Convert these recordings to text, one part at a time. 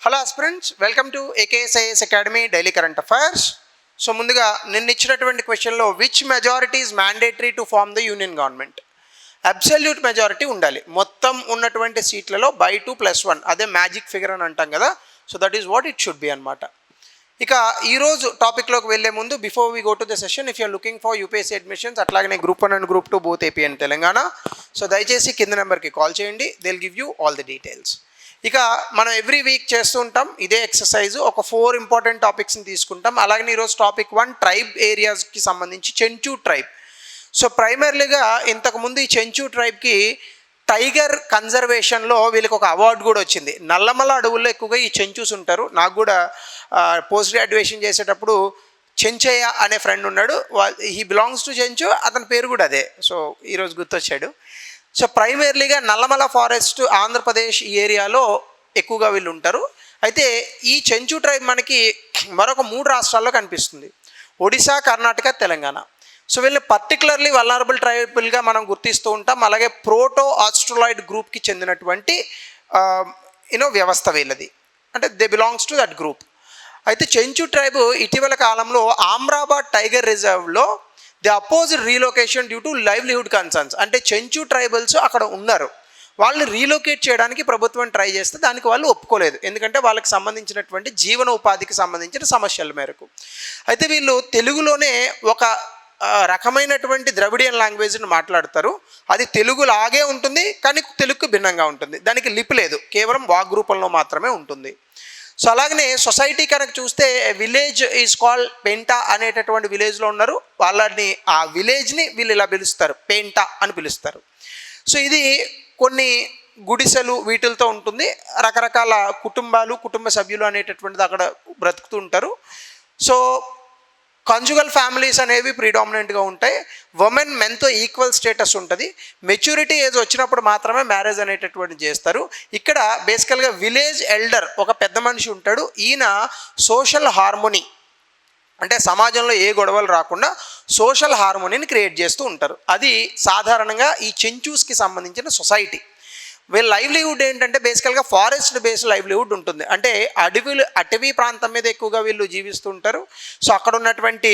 Hello aspirants, welcome to AKSIS academy daily current affairs. So ముందుగా నిన్న ఇచ్చినటువంటి క్వశ్చన్లో which majority is mandatory to form the union government? Absolute majority ఉండాలి. మొత్తం ఉన్నటువంటి సీట్లలో by 2+1, అదే మ్యాజిక్ ఫిగర్ అని అంటాం కదా. So that is what it should be అనమాట. ఇక ఈరోజు టాపిక్లోకి వెళ్ళే ముందు before we go to the session, if you're looking for UPSC admissions, అట్లాగనే group 1 and group 2 both AP and Telangana, so దయచేసి కింద నెంబర్కి కాల్ చేయండి. They will give you all the details. ఇక మనం ఎవ్రీ వీక్ చేస్తూ ఉంటాం ఇదే ఎక్సర్సైజ్. ఒక 4 ఇంపార్టెంట్ టాపిక్స్ని తీసుకుంటాం. అలాగే ఈరోజు టాపిక్ 1 ట్రైబ్ ఏరియాస్కి సంబంధించి చెంచు ట్రైబ్. సో ప్రైమర్లీగా ఇంతకుముందు ఈ చెంచు ట్రైబ్కి టైగర్ కన్జర్వేషన్లో వీళ్ళకి ఒక అవార్డు కూడా వచ్చింది. నల్లమల అడవుల్లో ఎక్కువగా ఈ చెంచూస్ ఉంటారు. నాకు కూడా పోస్ట్ గ్రాడ్యుయేషన్ చేసేటప్పుడు చెంచయ్య అనే ఫ్రెండ్ ఉన్నాడు. హీ బిలాంగ్స్ టు చెంచు, అతని పేరు కూడా అదే. సో ఈరోజు గుర్తొచ్చాడు. సో ప్రైమర్లీగా నల్లమల ఫారెస్ట్ ఆంధ్రప్రదేశ్ ఈ ఏరియాలో ఎక్కువగా వీళ్ళు ఉంటారు. అయితే ఈ చెంచు ట్రైబ్ మనకి మరొక 3 రాష్ట్రాల్లో కనిపిస్తుంది: ఒడిశా, కర్ణాటక, తెలంగాణ. సో వీళ్ళని పర్టికులర్లీ వల్నరబుల్ ట్రైబుల్గా మనం గుర్తిస్తూ ఉంటాం. అలాగే ప్రోటో ఆస్ట్రోలాయిడ్ గ్రూప్కి చెందినటువంటి వ్యవస్థ వీళ్ళది, అంటే they belongs to that group. అయితే చెంచు ట్రైబ్ ఇటీవల కాలంలో ఆమ్రాబాద్ టైగర్ రిజర్వ్లో the opposed relocation due to livelihood concerns. అంటే చెంచు ట్రైబల్స్ అక్కడ ఉన్నారు, వాళ్ళని రీలొకేట్ చేయడానికి ప్రభుత్వం ట్రై చేస్తే దానికి వాళ్ళు ఒప్పుకోలేదు. ఎందుకంటే వాళ్ళకి సంబంధించినటువంటి జీవన ఉపాధికి సంబంధించిన సమస్యల మేరకు. అయితే వీళ్ళు తెలుగులోనే ఒక రకమైనటువంటి ద్రవిడియన్ లాంగ్వేజ్ని మాట్లాడతారు. అది తెలుగులాగే ఉంటుంది, కానీ తెలుగుకు భిన్నంగా ఉంటుంది. దానికి లిపి లేదు, కేవలం వాగ్రూపంలో మాత్రమే ఉంటుంది. సో అలాగనే సొసైటీ కనుక చూస్తే విలేజ్ ఈజ్ కాల్డ్ పెంటా అనేటటువంటి విలేజ్లో ఉన్నారు. వాళ్ళని ఆ విలేజ్ని వీళ్ళు ఇలా పిలుస్తారు, పెంటా అని పిలుస్తారు. సో ఇది కొన్ని గుడిసెలు వీటిలతో ఉంటుంది. రకరకాల కుటుంబాలు, కుటుంబ సభ్యులు అనేటటువంటిది అక్కడ బ్రతుకుతూ ఉంటారు. సో కంజుగల్ ఫ్యామిలీస్ అనేవి ప్రీడామినెంట్గా ఉంటాయి. ఉమెన్ మెన్తో ఈక్వల్ స్టేటస్ ఉంటుంది. మెచ్యూరిటీ ఏజ్ వచ్చినప్పుడు మాత్రమే మ్యారేజ్ అనేటటువంటి చేస్తారు. ఇక్కడ బేసికల్గా విలేజ్ ఎల్డర్, ఒక పెద్ద మనిషి ఉంటాడు. ఈయన సోషల్ హార్మోనీ, అంటే సమాజంలో ఏ గొడవలు రాకుండా సోషల్ హార్మోనీని క్రియేట్ చేస్తూ ఉంటారు. అది సాధారణంగా ఈ చెంచూస్కి సంబంధించిన సొసైటీ. వీళ్ళ లైవ్లీహుడ్ ఏంటంటే బేసికల్గా ఫారెస్ట్ బేస్డ్ లైవ్లీహుడ్ ఉంటుంది. అంటే అటవీ ప్రాంతం మీద ఎక్కువగా వీళ్ళు జీవిస్తూ ఉంటారు. సో అక్కడ ఉన్నటువంటి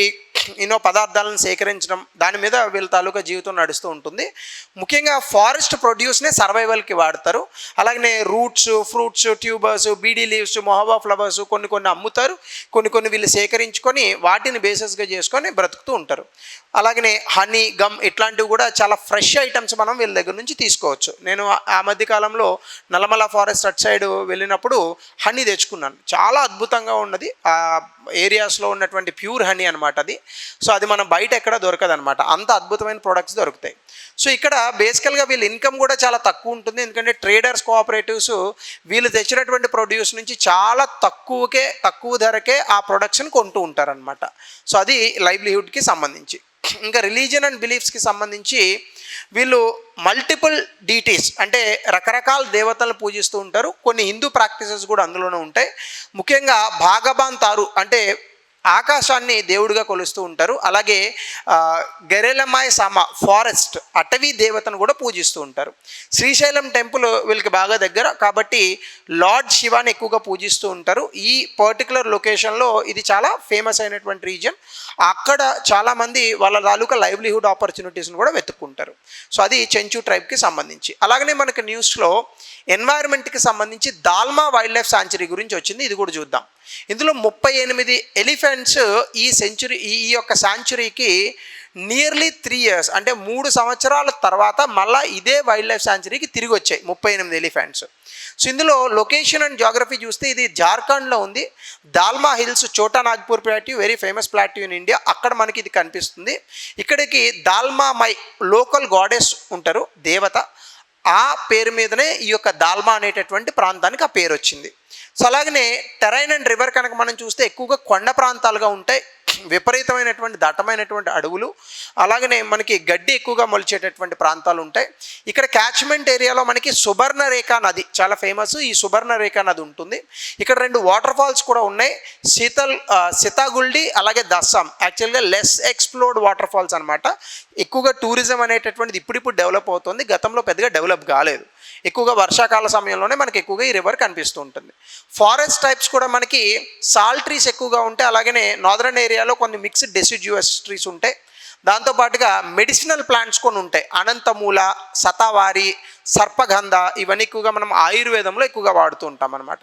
పదార్థాలను సేకరించడం, దాని మీద వీళ్ళ తాలూకా జీవితం నడుస్తూ ఉంటుంది. ముఖ్యంగా ఫారెస్ట్ ప్రొడ్యూస్నే సర్వైవల్కి వాడతారు. అలాగనే roots, fruits, tubers, beedi leaves, mahua flowers కొన్ని అమ్ముతారు. కొన్ని వీళ్ళు సేకరించుకొని వాటిని బేసెస్గా చేసుకొని బ్రతుకుతూ ఉంటారు. అలాగనే హనీ, గమ్ ఇట్లాంటివి కూడా చాలా ఫ్రెష్ ఐటమ్స్ మనం వీళ్ళ దగ్గర నుంచి తీసుకోవచ్చు. నేను ఆ మధ్యకాలంలో నల్లమల ఫారెస్ట్ అట్ సైడ్ వెళ్ళినప్పుడు హనీ తెచ్చుకున్నాను. చాలా అద్భుతంగా ఉన్నది. ఆ ఏరియాస్లో ఉన్నటువంటి ప్యూర్ హనీ అనమాట అది. సో అది మనం బయట ఎక్కడ దొరకదు అనమాట, అంత అద్భుతమైన ప్రోడక్ట్స్ దొరుకుతాయి. సో ఇక్కడ బేసికల్గా వీళ్ళ ఇన్కమ్ కూడా చాలా తక్కువ ఉంటుంది. ఎందుకంటే ట్రేడర్స్, కోఆపరేటివ్స్ వీళ్ళు తెచ్చినటువంటి ప్రొడ్యూస్ నుంచి చాలా తక్కువ ధరకే ఆ ప్రొడక్షన్ కొంటూ ఉంటారనమాట. సో అది లైవ్లీహుడ్కి సంబంధించి. ఇంకా రిలీజియన్ అండ్ బిలీఫ్స్కి సంబంధించి వీళ్ళు మల్టిపుల్ డీటీస్, అంటే రకరకాల దేవతలను పూజిస్తూ ఉంటారు. కొన్ని హిందూ ప్రాక్టీసెస్ కూడా అందులోనే ఉంటాయి. ముఖ్యంగా భాగబాన్ తారు అంటే ఆకాశాన్ని దేవుడిగా కొలుస్తూ ఉంటారు. అలాగే గెరెలమాయ్ సామ ఫారెస్ట్ అటవీ దేవతను కూడా పూజిస్తూ ఉంటారు. శ్రీశైలం టెంపుల్ వీళ్ళకి బాగా దగ్గర కాబట్టి లార్డ్ శివాని ఎక్కువగా పూజిస్తూ ఉంటారు. ఈ పర్టికులర్ లొకేషన్లో ఇది చాలా ఫేమస్ అయినటువంటి రీజియన్. అక్కడ చాలామంది వాళ్ళ తాలూకా లైవ్లీహుడ్ ఆపర్చునిటీస్ని కూడా వెతుక్కుంటారు. సో అది చెంచు ట్రైబ్కి సంబంధించి. అలాగనే మనకి న్యూస్లో ఎన్వైర్న్మెంట్కి సంబంధించి దాల్మా వైల్డ్ లైఫ్ శాంచురీ గురించి వచ్చింది. ఇది కూడా చూద్దాం. ఇందులో 38 ఎలిఫెంట్స్ ఈ యొక్క శాంచురీకి నియర్లీ 3 years, అంటే 3 సంవత్సరాల తర్వాత మళ్ళీ ఇదే వైల్డ్ లైఫ్ శాంచురీకి తిరిగి వచ్చాయి 38 ఎలిఫెంట్స్. సో ఇందులో లొకేషన్ అండ్ జాగ్రఫీ చూస్తే ఇది జార్ఖండ్లో ఉంది. దాల్మా హిల్స్, చోటా Nagpur plateau, very famous plateau in India, అక్కడ మనకి ఇది కనిపిస్తుంది. ఇక్కడికి దాల్మా మై లోకల్ గాడెస్ ఉంటారు, దేవత. ఆ పేరు మీదనే ఈ యొక్క దాల్మా అనేటటువంటి ప్రాంతానికి ఆ పేరు వచ్చింది. సో అలాగనే టెరైన్ అండ్ రివర్ కనుక మనం చూస్తే ఎక్కువగా కొండ ప్రాంతాలుగా ఉంటాయి. విపరీతమైనటువంటి దట్టమైనటువంటి అడవులు, అలాగనే మనకి గడ్డి ఎక్కువగా మొలిచేటటువంటి ప్రాంతాలు ఉంటాయి. ఇక్కడ క్యాచ్మెంట్ ఏరియాలో మనకి సుబర్ణరేఖ నది చాలా ఫేమస్. ఈ సుబర్ణరేఖ నది ఉంటుంది. ఇక్కడ 2 వాటర్ ఫాల్స్ కూడా ఉన్నాయి, సితాగుల్డి అలాగే దస్సాం. యాక్చువల్గా లెస్ ఎక్స్ప్లోర్డ్ వాటర్ ఫాల్స్ అనమాట. ఎక్కువగా టూరిజం అనేటటువంటిది ఇప్పుడిప్పుడు డెవలప్ అవుతుంది, గతంలో పెద్దగా డెవలప్ కాలేదు. ఎక్కువగా వర్షాకాల సమయంలోనే మనకి ఎక్కువగా ఈ రివర్ కనిపిస్తూ ఉంటుంది. ఫారెస్ట్ టైప్స్ కూడా మనకి సాల్ ట్రీస్ ఎక్కువగా ఉంటాయి, అలాగనే నార్దర్న్ ఏరియాలో కొన్ని మిక్స్డ్ డెసిడ్యువస్ ట్రీస్ ఉంటాయి. దాంతోపాటుగా మెడిసినల్ ప్లాంట్స్ కొన్ని ఉంటాయి, అనంతమూల, శతావారి, సర్పగంధ. ఇవన్నీ ఎక్కువగా మనం ఆయుర్వేదంలో ఎక్కువగా వాడుతూ ఉంటాం అనమాట.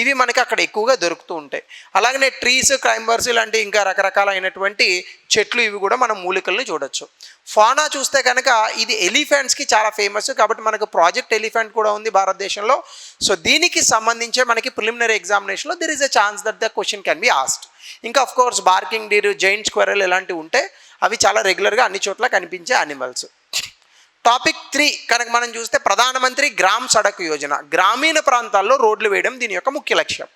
ఇవి మనకి అక్కడ ఎక్కువగా దొరుకుతూ ఉంటాయి. అలాగనే ట్రీస్, క్లైంబర్స్ ఇలాంటి ఇంకా రకరకాలైనటువంటి చెట్లు ఇవి కూడా మనం మూలికల్ని చూడొచ్చు. ఫానా చూస్తే కనుక ఇది ఎలిఫెంట్స్కి చాలా ఫేమస్, కాబట్టి మనకు ప్రాజెక్ట్ ఎలిఫెంట్ కూడా ఉంది భారతదేశంలో. సో దీనికి సంబంధించే మనకి ప్రిలిమినరీ ఎగ్జామినేషన్లో there is a chance that the question can be asked. ఇంకా of course barking deer, giant squirrel ఇలాంటివి ఉంటే అవి చాలా రెగ్యులర్గా అన్ని చోట్ల కనిపించే యానిమల్స్. టాపిక్ 3 కనుక మనం చూస్తే ప్రధానమంత్రి గ్రామ్ సడక్ యోజన, గ్రామీణ ప్రాంతాల్లో రోడ్లు వేయడం దీని యొక్క ముఖ్య లక్ష్యం.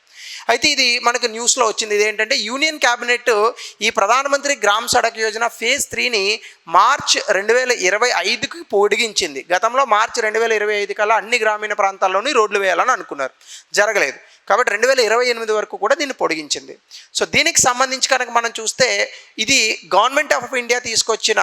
అయితే ఇది మనకు న్యూస్లో వచ్చింది. ఇదేంటంటే యూనియన్ క్యాబినెట్ ఈ ప్రధానమంత్రి గ్రామ్ సడక్ యోజన ఫేజ్ 3ని మార్చ్ 2025కి పొడిగించింది. గతంలో మార్చ్ 2025 కల్లా అన్ని గ్రామీణ ప్రాంతాల్లోని రోడ్లు వేయాలని అనుకున్నారు, జరగలేదు. కాబట్టి 2028 వరకు కూడా దీన్ని పొడిగించింది. సో దీనికి సంబంధించి కనుక మనం చూస్తే ఇది గవర్నమెంట్ ఆఫ్ ఇండియా తీసుకొచ్చిన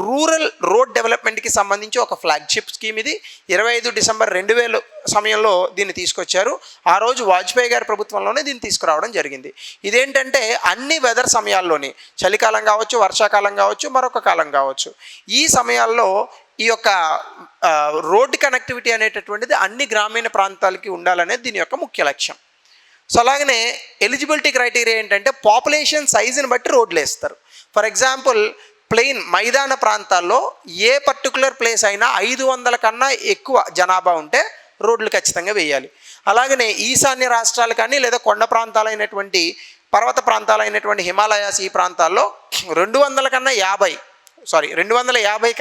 రూరల్ రోడ్ డెవలప్మెంట్కి సంబంధించి ఒక ఫ్లాగ్షిప్ స్కీమ్. ఇది 25 డిసెంబర్ 2000 సమయంలో దీన్ని తీసుకొచ్చారు. ఆ రోజు వాజ్పేయి గారి ప్రభుత్వంలోనే దీన్ని తీసుకురావడం జరిగింది. ఇదేంటంటే అన్ని వెదర్ సమయాల్లోని, చలికాలం కావచ్చు, వర్షాకాలం కావచ్చు, మరొక కాలం కావచ్చు, ఈ సమయాల్లో ఈ యొక్క రోడ్ కనెక్టివిటీ అనేటటువంటిది అన్ని గ్రామీణ ప్రాంతాలకి ఉండాలనేది దీని యొక్క ముఖ్య లక్ష్యం. సో అలాగనే ఎలిజిబిలిటీ క్రైటీరియా ఏంటంటే పాపులేషన్ సైజుని బట్టి రోడ్లు వేస్తారు. ఫర్ ఎగ్జాంపుల్ ప్లెయిన్ మైదాన ప్రాంతాల్లో ఏ పర్టికులర్ ప్లేస్ అయినా 500 కన్నా ఎక్కువ జనాభా ఉంటే రోడ్లు ఖచ్చితంగా వేయాలి. అలాగనే ఈశాన్య రాష్ట్రాలు కానీ లేదా కొండ ప్రాంతాలైనటువంటి పర్వత ప్రాంతాలైనటువంటి హిమాలయాస్ ఈ ప్రాంతాల్లో 250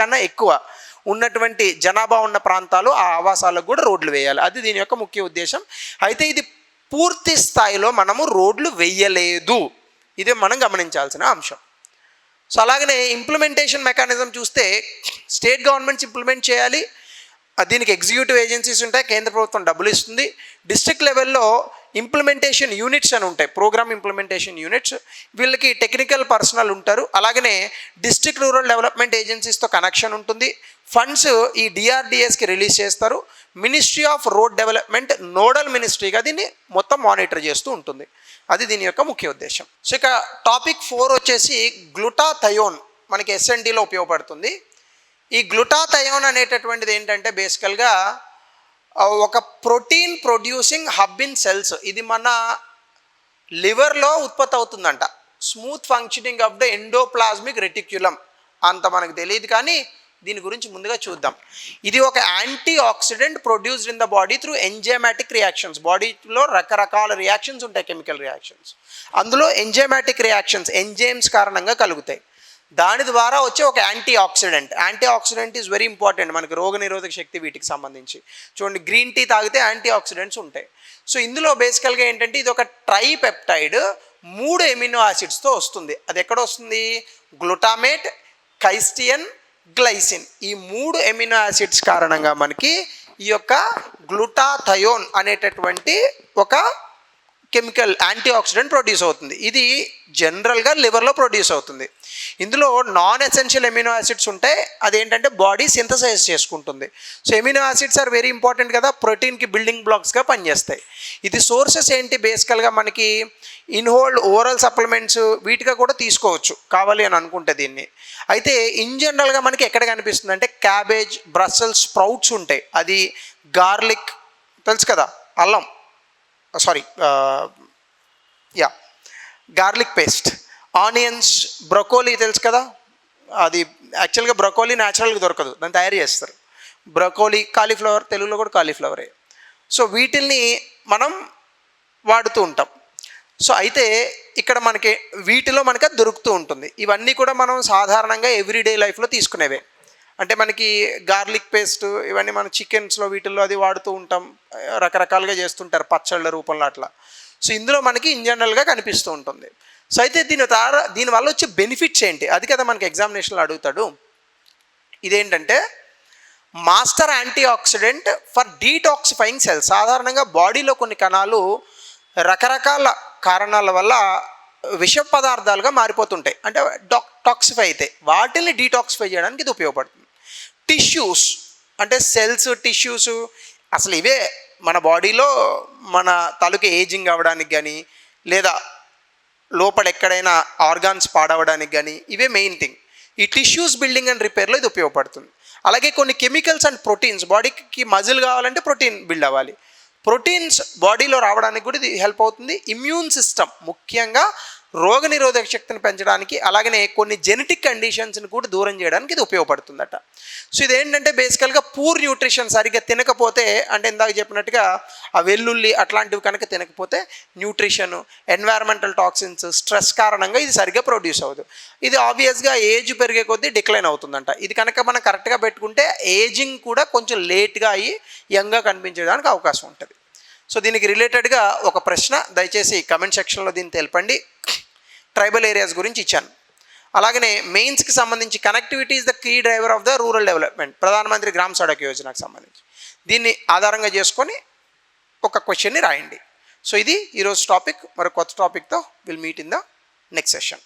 కన్నా ఎక్కువ ఉన్నటువంటి జనాభా ఉన్న ప్రాంతాలు ఆ ఆవాసాలకు కూడా రోడ్లు వేయాలి. అది దీని యొక్క ముఖ్య ఉద్దేశం. అయితే ఇది పూర్తి స్థాయిలో మనము రోడ్లు వేయలేదు, ఇదే మనం గమనించాల్సిన అంశం. సో అలాగనే ఇంప్లిమెంటేషన్ మెకానిజం చూస్తే స్టేట్ గవర్నమెంట్స్ ఇంప్లిమెంట్ చేయాలి, దీనికి ఎగ్జిక్యూటివ్ ఏజెన్సీస్ ఉంటాయి, కేంద్ర ప్రభుత్వం డబ్బులు ఇస్తుంది. డిస్ట్రిక్ట్ లెవెల్లో ఇంప్లిమెంటేషన్ యూనిట్స్ అని ఉంటాయి, ప్రోగ్రామ్ ఇంప్లిమెంటేషన్ యూనిట్స్, వీళ్ళకి టెక్నికల్ పర్సనల్ ఉంటారు. అలాగనే డిస్ట్రిక్ట్ రూరల్ డెవలప్మెంట్ ఏజెన్సీస్తో కనెక్షన్ ఉంటుంది. ఫండ్స్ ఈ డిఆర్డిఎస్కి రిలీజ్ చేస్తారు. Ministry of road development nodal మినిస్ట్రీగా దీన్ని మొత్తం మానిటర్ చేస్తూ ఉంటుంది. అది దీని యొక్క ముఖ్య ఉద్దేశం. సో ఇక టాపిక్ 4 వచ్చేసి గ్లూటాథయోన్, మనకి ఎస్ఎన్డిలో ఉపయోగపడుతుంది. ఈ గ్లూటాథయోన్ అనేటటువంటిది ఏంటంటే బేసికల్గా ఒక protein producing hub in cells. ఇది మన లివర్లో ఉత్పత్తి అవుతుందంట. Smooth functioning of the endoplasmic reticulum అంత మనకు తెలియదు, కానీ దీని గురించి ముందుగా చూద్దాం. ఇది ఒక anti oxidant produced in the body through enzymatic reactions. బాడీలో రకరకాల రియాక్షన్స్ ఉంటాయి, కెమికల్ రియాక్షన్స్. అందులో ఎంజైమాటిక్ రియాక్షన్స్ ఎంజైమ్స్ కారణంగా కలుగుతాయి. దాని ద్వారా వచ్చే ఒక anti oxidant. Anti oxidant is very important మనకి రోగనిరోధక శక్తి వీటికి సంబంధించి. చూడండి, గ్రీన్ టీ తాగితే యాంటీ ఆక్సిడెంట్స్ ఉంటాయి. సో ఇందులో బేసికల్గా ఏంటంటే ఇది ఒక ట్రైపెప్టైడ్ 3 ఎమినో యాసిడ్స్తో వస్తుంది. అది ఎక్కడ వస్తుంది? Glutamate, cysteine, glycine. ఈ 3 ఎమినో యాసిడ్స్ కారణంగా మనకి ఈ యొక్క గ్లూటాథయోన్ అనేటటువంటి ఒక కెమికల్ యాంటీ ఆక్సిడెంట్ ప్రొడ్యూస్ అవుతుంది. ఇది జనరల్గా లివర్లో ప్రొడ్యూస్ అవుతుంది. ఇందులో నాన్ ఎసెన్షియల్ ఎమినో యాసిడ్స్ ఉంటాయి, అదేంటంటే బాడీ సింథసైజ్ చేసుకుంటుంది. So amino acids are very important కదా, ప్రోటీన్కి బిల్డింగ్ బ్లాక్స్గా పనిచేస్తాయి. ఇది సోర్సెస్ ఏంటి? బేసికల్గా మనకి ఇన్హోల్డ్ ఓరల్ సప్లిమెంట్స్ వీటిగా కూడా తీసుకోవచ్చు కావాలి అని అనుకుంటే దీన్ని. అయితే ఇన్ జనరల్గా మనకి ఎక్కడ కనిపిస్తుంది అంటే క్యాబేజ్, బ్రస్సెల్స్ స్ప్రౌట్స్ ఉంటాయి, అది గార్లిక్ తెలుసు కదా, అల్లం, గార్లిక్ పేస్ట్, ఆనియన్స్, బ్రొకోలీ తెలుసు కదా, అది యాక్చువల్గా బ్రొకోలీ న్యాచురల్గా దొరకదు, దాన్ని తయారు చేస్తారు. బ్రొకోలీ, కాలీఫ్లవర్, తెలుగులో కూడా కాలీఫ్లవరే. సో వీటిల్ని మనం వాడుతూ ఉంటాం. సో అయితే ఇక్కడ మనకి వీటిలో మనకి అది దొరుకుతూ ఉంటుంది. ఇవన్నీ కూడా మనం సాధారణంగా ఎవ్రీడే లైఫ్లో తీసుకునేవే. అంటే మనకి గార్లిక్ పేస్ట్ ఇవన్నీ మనం చికెన్స్లో వీటిల్లో అది వాడుతూ ఉంటాం, రకరకాలుగా చేస్తుంటారు పచ్చళ్ళ రూపంలో అట్లా. సో ఇందులో మనకి ఇన్ జనరల్గా కనిపిస్తూ ఉంటుంది. సో అయితే దీనివల్ల వచ్చే బెనిఫిట్స్ ఏంటి, అది కదా మనకి ఎగ్జామినేషన్లో అడుగుతాడు. ఇదేంటంటే master anti oxidant for detoxifying cells. సాధారణంగా బాడీలో కొన్ని కణాలు రకరకాల కారణాల వల్ల విష పదార్థాలుగా మారిపోతుంటాయి, అంటే టాక్సిఫై అయితే వాటిని డీటాక్సిఫై చేయడానికి ఇది ఉపయోగపడుతుంది. టిష్యూస్ అంటే సెల్స్, టిష్యూస్ అసలు ఇవే మన బాడీలో మన తలకు ఏజింగ్ అవ్వడానికి కానీ లేదా లోపల ఎక్కడైనా ఆర్గాన్స్ పాడవడానికి కానీ ఇవే మెయిన్ థింగ్. ఈ టిష్యూస్ బిల్డింగ్ అండ్ రిపేర్లో ఇది ఉపయోగపడుతుంది. అలాగే కొన్ని కెమికల్స్ అండ్ ప్రోటీన్స్, బాడీకి మజిల్ కావాలంటే ప్రోటీన్ బిల్డ్ అవ్వాలి, ప్రోటీన్స్ బాడీలో రావడానికి కూడా ఇది హెల్ప్ అవుతుంది. ఇమ్యూన్ సిస్టమ్ ముఖ్యంగా రోగనిరోధక శక్తిని పెంచడానికి, అలాగనే కొన్ని జెనెటిక్ కండిషన్స్ని కూడా దూరం చేయడానికి ఇది ఉపయోగపడుతుందట. సో ఇదేంటంటే బేసికల్గా పూర్ న్యూట్రిషన్ సరిగ్గా తినకపోతే, అంటే ఇందాక చెప్పినట్టుగా ఆ వెల్లుల్లి అట్లాంటివి కనుక తినకపోతే న్యూట్రిషన్, ఎన్వైరన్మెంటల్ టాక్సిన్స్, స్ట్రెస్ కారణంగా ఇది సరిగ్గా ప్రొడ్యూస్ అవ్వదు. ఇది ఆబ్వియస్గా ఏజ్ పెరిగే కొద్దీ డిక్లైన్ అవుతుందంట. ఇది కనుక మనం కరెక్ట్గా పెట్టుకుంటే ఏజింగ్ కూడా కొంచెం లేట్గా అయ్యి యంగ్గా కనిపించడానికి అవకాశం ఉంటుంది. సో దీనికి రిలేటెడ్గా ఒక ప్రశ్న దయచేసి కమెంట్ సెక్షన్లో దీన్ని తెలపండి. ట్రైబల్ ఏరియాస్ గురించి ఇచ్చాను. అలాగనే మెయిన్స్కి సంబంధించి connectivity is the key driver of the rural development, Pradhan Mantri Gram Sadak యోజనకు సంబంధించి దీన్ని ఆధారంగా చేసుకొని ఒక క్వశ్చన్ని రాయండి. సో ఇది ఈరోజు టాపిక్. మరో కొత్త టాపిక్తో will meet in the next session.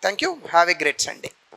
Thank you. Have a great Sunday.